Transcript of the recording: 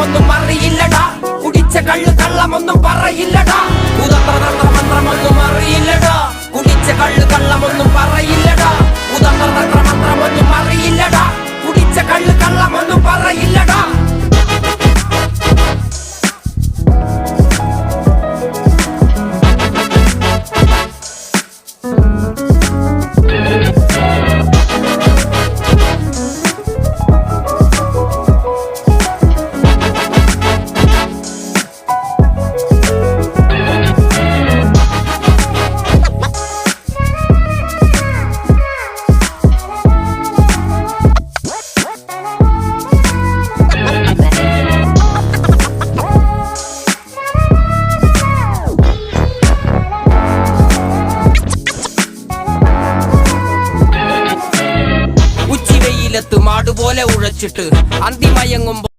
മന്ത്രമൊന്നും അറിയില്ലടാ കുടിച്ച കള്ള് കള്ളമൊന്നും പറയില്ലടാ കുതന്ത്ര തന്ത്ര മന്ത്രമൊന്നും അറിയില്ലടാ കുടിച്ച കള്ള് കള്ളമൊന്നും പറയില്ലടാ കുതന്ത്ര തന്ത്ര മന്ത്രമൊന്നും അറിയില്ലടാ കുടിച്ച കള്ള് കള്ളമൊന്നും പറയില്ലടാ മാടുപോലെ ഉഴച്ചിട്ട് അന്തിമയങ്ങുമ്പോ